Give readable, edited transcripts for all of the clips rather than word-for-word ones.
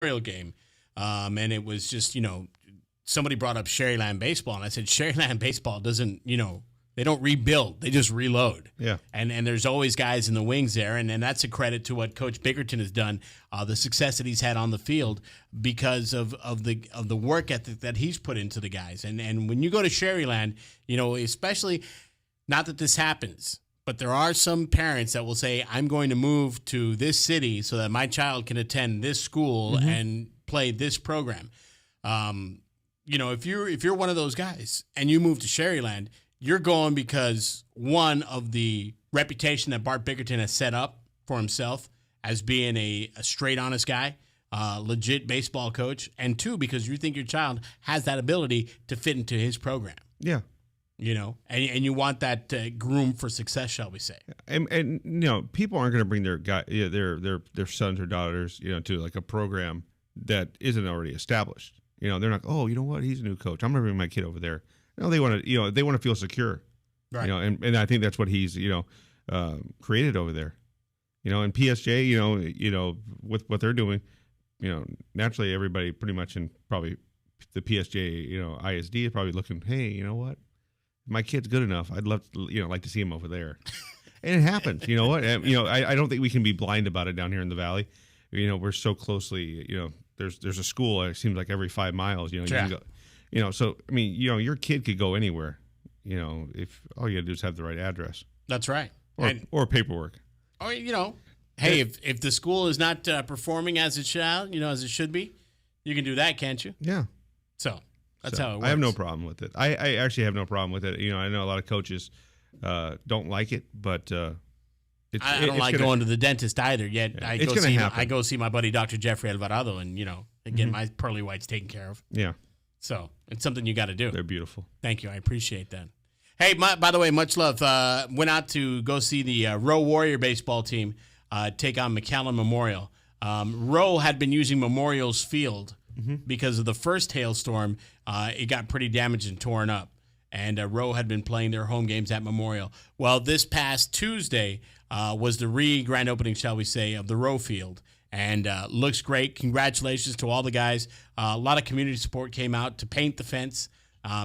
Memorial game, and it was just somebody brought up Sherryland baseball, and I said Sherryland baseball doesn't they don't rebuild, they just reload. Yeah, and there's always guys in the wings there, and that's a credit to what Coach Bickerton has done, the success that he's had on the field because of the work ethic that he's put into the guys, and when you go to Sherryland, especially, not that this happens, but there are some parents that will say, I'm going to move to this city so that my child can attend this school and play this program. If you're one of those guys and you move to Sherryland, you're going because, one, of the reputation that Bart Bickerton has set up for himself as being a straight, honest guy, legit baseball coach, and two, because you think your child has that ability to fit into his program. Yeah. And you want that groom for success, shall we say? And people aren't going to bring their sons or daughters, to like a program that isn't already established. They're not. Oh, you know what? He's a new coach. I'm going to bring my kid over there. No, they want to. They want to feel secure. Right. And I think that's what he's created over there. And PSJ, with what they're doing, naturally everybody pretty much in probably the PSJ, ISD is probably looking. Hey, you know what? My kid's good enough. I'd love to, like to see him over there. And it happens. You know what? I don't think we can be blind about it down here in the Valley. We're so closely, there's a school, it seems like every 5 miles, you can go, so, I mean, your kid could go anywhere, if all you got to do is have the right address. That's right. Or paperwork. Or, hey, if the school is not performing as it shall, as it should be, you can do that, can't you? Yeah. So. That's how it works. I have no problem with it. I actually have no problem with it. I know a lot of coaches don't like it, but I don't like going to the dentist either. Yet yeah, I go see my buddy Dr. Jeffrey Alvarado, and get my pearly whites taken care of. Yeah. So it's something you got to do. They're beautiful. Thank you. I appreciate that. Hey, by the way, much love. Went out to go see the Rowe Warrior baseball team take on McAllen Memorial. Rowe had been using Memorial's field because of the first hailstorm. It got pretty damaged and torn up. And Rowe had been playing their home games at Memorial. Well, this past Tuesday was the grand opening, shall we say, of the Rowe Field. And looks great. Congratulations to all the guys. A lot of community support came out to paint the fence,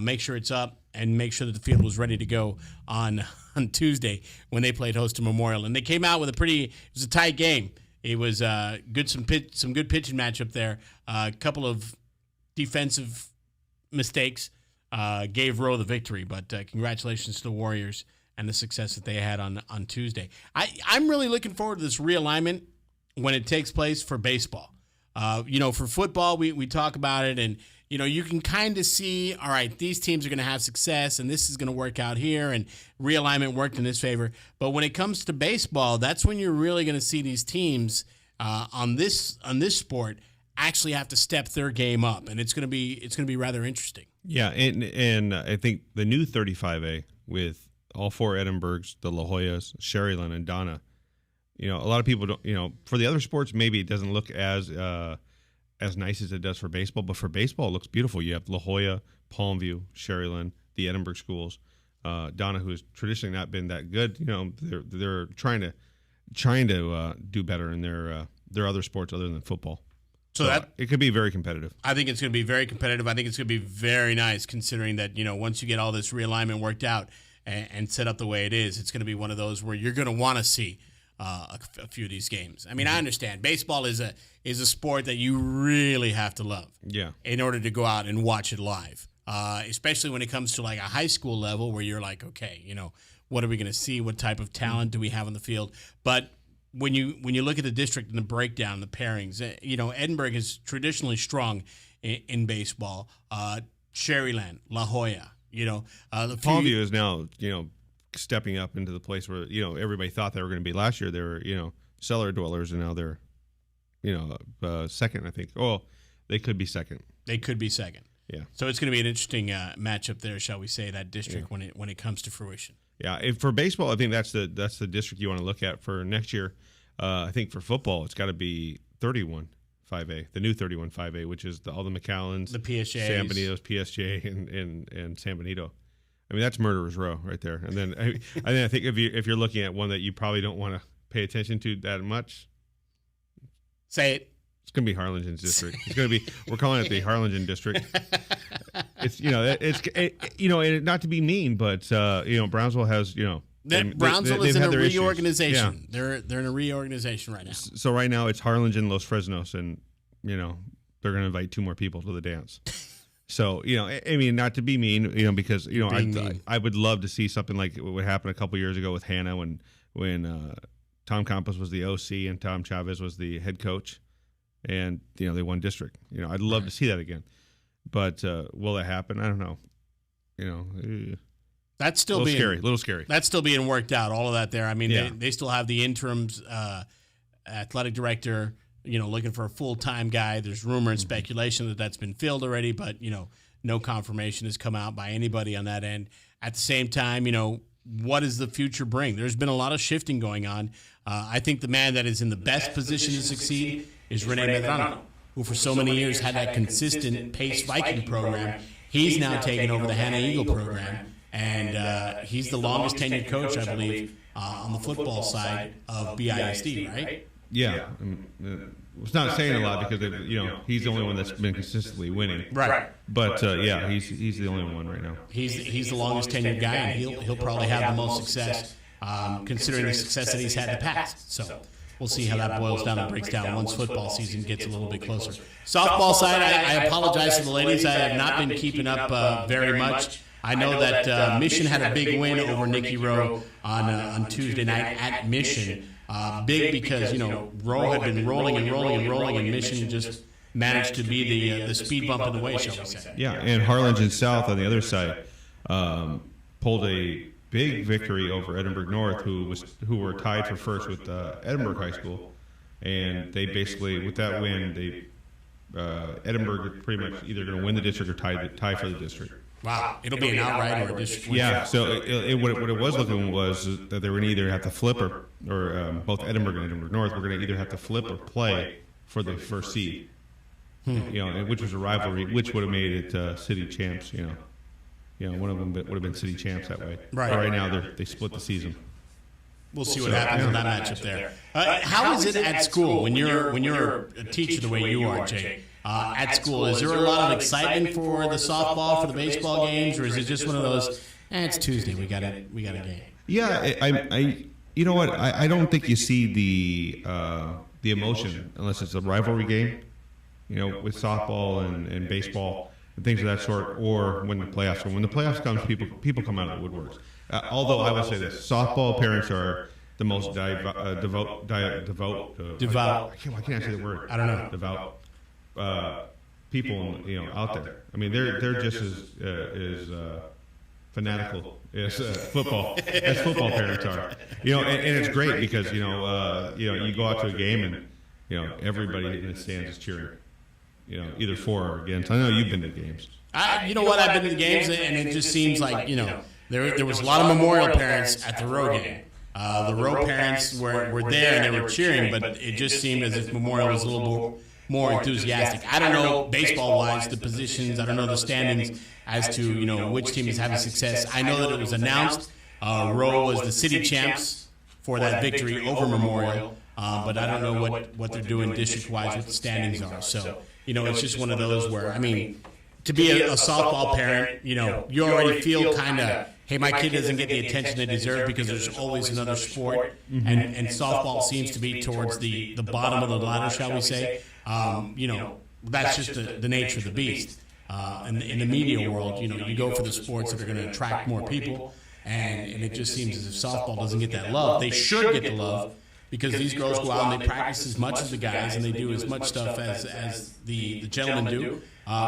make sure it's up, and make sure that the field was ready to go on Tuesday when they played host to Memorial. And they came out with it was a tight game. It was some good pitching matchup there. A couple of defensive mistakes gave Rowe the victory, but congratulations to the Warriors and the success that they had on Tuesday. I'm really looking forward to this realignment when it takes place for baseball. For football, we talk about it, and you can kind of see, all right, these teams are going to have success, and this is going to work out here, and realignment worked in this favor. But when it comes to baseball, that's when you're really going to see these teams on this sport actually have to step their game up, and it's going to be rather interesting. Yeah, and I think the new 35A with all four Edinburghs, the La Joyas, Sherryland, and Donna. A lot of people don't. For the other sports, maybe it doesn't look as nice as it does for baseball, but for baseball, it looks beautiful. You have La Jolla, Palmview, Sherryland, the Edinburgh schools. Donna, who has traditionally not been that good, they're trying to do better in their other sports other than football. So that it could be very competitive. I think it's going to be very competitive. I think it's going to be very nice, considering that once you get all this realignment worked out and set up the way it is, it's going to be one of those where you're going to want to see a few of these games. I mean, I understand baseball is a sport that you really have to love, in order to go out and watch it live. Especially when it comes to like a high school level where you're like, okay, what are we going to see? What type of talent do we have on the field? But when you look at the district and the breakdown, the pairings, Edinburgh is traditionally strong in baseball. Sherryland, La Jolla, Palmview is now, stepping up into the place where, everybody thought they were going to be last year. They were, cellar dwellers, and now they're, second, I think. Oh, they could be second. They could be second. Yeah. So it's going to be an interesting matchup there, shall we say, that district when it comes to fruition. Yeah, for baseball, I think that's the district you want to look at for next year. I think for football, it's got to be 31 5A, the new 31 5A, which is all the McAllens, the PSJs, San Benitos, PSJ, and San Benito. I mean, that's murderer's row right there. And then I think if you're looking at one that you probably don't want to pay attention to that much, say it. It's going to be Harlingen's district. It's going to be. We're calling it the Harlingen district. It's not to be mean, but Brownsville has Brownsville is in a reorganization. Yeah. They're in a reorganization right now. So right now it's Harlingen, Los Fresnos, and they're going to invite 2 more people to the dance. So not to be mean, because I would love to see something like what happened a couple years ago with Hannah when Tom Campos was the OC and Tom Chavez was the head coach, and they won district. I'd love to see that again, but will it happen? I don't know. That's still a little scary. That's still being worked out. All of that there. I mean, they still have the interims athletic director. Looking for a full-time guy. There's rumor and speculation that that's been filled already, but, no confirmation has come out by anybody on that end. At the same time, what does the future bring? There's been a lot of shifting going on. I think the man that is in the best position to succeed is Rene Medrano, who for so many years had that consistent Pace Viking program. He's now taken over the Hannah Eagle program, and he's the longest tenured coach, I believe, on the football side of BISD, right? Yeah, it's not saying a lot because he's the only one that's been consistently winning. Right. But he's the only one right now. He's the longest tenured guy, and he'll probably have the most success, considering the success that he's had in the past. So we'll see how that boils down and breaks down once football season gets a little bit closer. Softball side, I apologize to the ladies. I have not been keeping up very much. I know that Mission had a big win over Nikki Rowe on Tuesday night at Mission. Big because, Rowe had been rolling, and Mission just managed to be the speed bump in the way, shall we say. Yeah, and Harlingen South on the other side pulled a big victory over Edinburgh North, who were tied for first with Edinburgh High School. And they basically, with that win, Edinburgh pretty much either going to win the district or tie for the district. Wow, it'll be an outright or a district win. Yeah, so what it was looking was that they were going to either have to flip or both Edinburgh and Edinburgh North were going to either have to flip or play for the first seed. Which was a rivalry, which would have made it city champs. One of them would have been city champs that way. Right. But right now they split the season. We'll see what happens in that matchup there. How is it at school when you're a teacher the way you are, Jake? At school, is there a lot of excitement for the softball, for the baseball games, or is it just one of those? It's Tuesday, we got a game. Yeah, you know what? I don't think you see the emotion unless it's a rivalry game. With softball and baseball and things of that sort, or when the playoffs. When the playoffs comes, people come out of the woodworks. Although I will say this, softball parents are the most devout. Why can't I say the word? I don't know. Devout people, out there. I mean, they're just as fanatical as football parents are. And it's great because you go out to a game and everybody in the stands is cheering. Either for or against. I know you've been to games. I've been to the games, and it just seems like there was a lot of Memorial parents at the Rowe game. The Rowe parents were there and they were cheering, but it just seemed as if Memorial was a little more enthusiastic. I don't know baseball-wise the positions. I don't know the standings as to which team is having success. I know that it was announced Rowe was the city champs for that victory over Memorial, but I don't know what they're doing district-wise, what the standings are. So it's just one of those where to be a softball parent, you already feel kind of, hey, my kid doesn't get the attention they deserve because there's always another sport, and softball seems to be towards the bottom of the ladder, shall we say. That's just the nature of the beast. In the media world, you go for the sports that are going to attract more people, and it just seems as if softball doesn't get that love. They should get the love because these girls go out and they practice as much as the guys, and they do as much stuff as the gentlemen do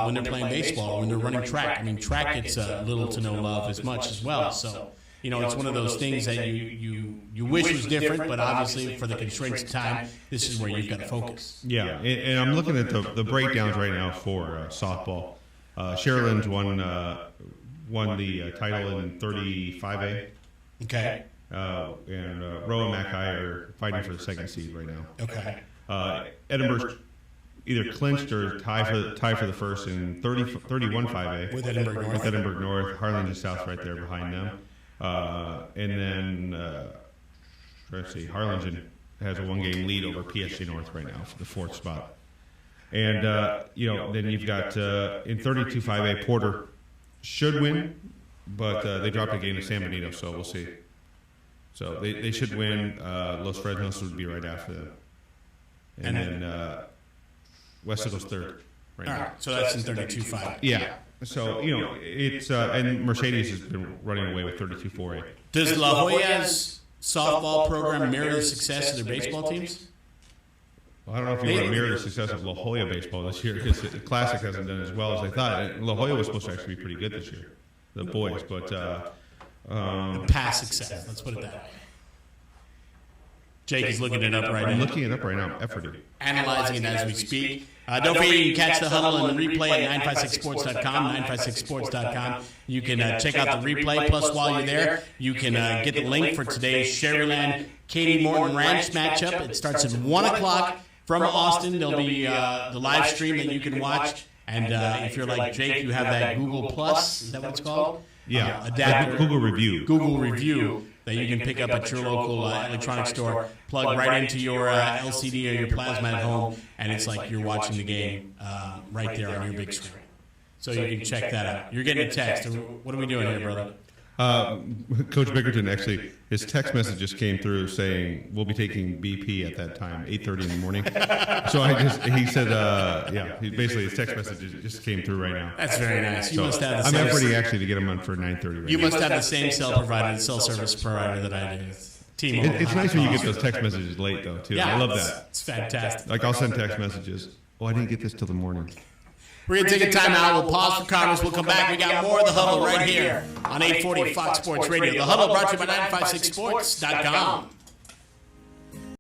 when they're playing baseball, when they're running track. I mean, track gets little to no love as much as well. So, it's one of those things that you wish was different, but obviously for the constraints of time, this is where you've got to focus. Yeah, and I'm looking at the breakdowns right now for softball. Sherilyn's won the title in 35A. Okay. And Rowe and Mackay are fighting for the second seed right now. Okay. Edinburgh either clinched or tie for the first in 31 5A with Edinburgh North. Harlingen South right there behind them. And then let's see, Harlingen has a 1-game lead over PSG North right now for the 4th spot. And then you've got in 32-5A Porter should win, but they dropped a game to San Benito, so we'll see. So they should win. Los Fresnos would be right after them, and then West goes third. Right all now. right, so that's in 32-5. Yeah. So it's and Mercedes has been running away with 32-4A. Does La Jolla's softball program mirror the success of their baseball teams? Well, I don't know if you want to mirror the success of La Jolla baseball this year because the Classic hasn't done as well as they thought. And La Jolla was supposed to actually be pretty good this year, the boys, but past success. Let's put it that way. Jake is looking it up right now. I'm looking it up right now. I'm efforting. Analyzing it as we speak. Don't forget you can catch the huddle and the replay at 956sports.com, 956sports.com. You can check out the replay. Plus, while you're there, you can get the link for today's Sherryland Katie Morton Ranch matchup. It starts at 1 o'clock from Austin. There'll be the live stream that you can watch. And if you're like Jake, you have that Google Plus. Is that what it's called? Yeah. Adapter. Google Review. Google Review that you can pick up at your local electronics store, plug right into your LCD or your plasma at home, and it's like you're watching the game right there on your big screen. So you can check that out. You're getting a text. What are we doing here, brother? Coach Bickerton, actually, his text message just came through saying we'll be taking BP at that time, 8:30 in the morning. So he said, basically his text message just came through right now. That's very nice. You must have the I'm same. efforting actually to get him on for 9:30 right You now. must have the same cell service provider that I do. T-Mobile. It's nice when you get those text messages late, though, too. Yeah, I love that. It's fantastic. Like, I'll send text messages. Oh, I didn't get this till the morning. We're going to take a time out. We'll pause for comments. We'll come back. We got more of The Huddle right here on 840 Fox Sports Radio. The Huddle brought to you by 956sports.com.